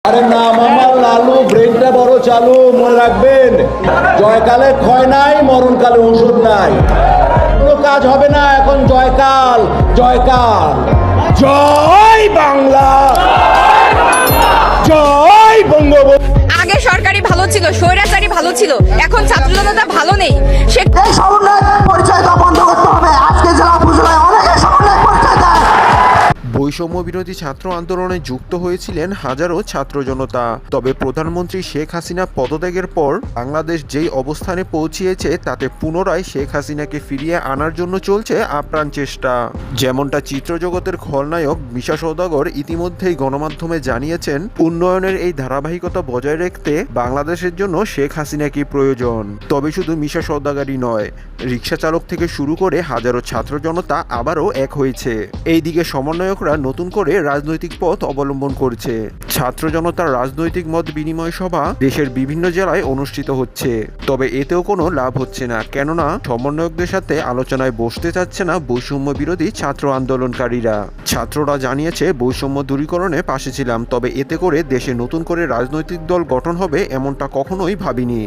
আরে না মামার লালু ব্রেনটা বড় চালু, মনে রাখবেন জয়কালে ক্ষয় নাই, মরণকালে ওষুধ নাই, কোনো কাজ হবে না। এখন জয়কাল, জয়কাল, জয় বাংলা, জয় বঙ্গবন্ধু। আগে সরকারি ভালো ছিল, স্বৈরাচারী ভালো ছিল, এখন ছাত্র জনতা ভালো নেই। সে এই সমন্বয় পরিচয়টা বন্ধ করতে হবে। আজকে জেলা উপজেলায় অনেকে সমন্বয় পরিচয় দেয়। বৈষম্য বিরোধী ছাত্র আন্দোলনে যুক্ত হয়েছিলেন হাজারো ছাত্র জনতা। তবে প্রধানমন্ত্রী শেখ হাসিনা পদত্যাগের পর বাংলাদেশ যেই অবস্থানে পৌঁছিয়েছে তাতে পুনরায় শেখ হাসিনাকে ফিরিয়ে আনার জন্য চলছে আপ্রাণ চেষ্টা। যেমনটা চিত্রজগতের খলনায়ক মিশা সওদাগর ইতিমধ্যেই গণমাধ্যমে জানিয়েছেন, উন্নয়নের এই ধারাবাহিকতা বজায় রাখতে বাংলাদেশের জন্য শেখ হাসিনাকে প্রয়োজন। তবে শুধু মিশা সওদাগরই নয়, রিকশা চালক থেকে শুরু করে হাজারো ছাত্র জনতা আবারও এক হয়েছে। এইদিকে সমন্বয়করা নতুন করে রাজনৈতিক পথ অবলম্বন করছে। ছাত্র জনতার রাজনৈতিক মত বিনিময় সভা দেশের বিভিন্ন জেলায় অনুষ্ঠিত হচ্ছে। তবে এতেও কোনো লাভ হচ্ছে না, কেননা সমন্বয়কদের সাথে আলোচনায় বসতে চাচ্ছে না বৈষম্য বিরোধী ছাত্র আন্দোলনকারীরা। ছাত্ররা জানিয়েছে, বৈষম্য দূরীকরণে পাশে ছিলাম, তবে এতে করে দেশে নতুন করে রাজনৈতিক দল গঠন হবে এমনটা কখনোই ভাবিনি।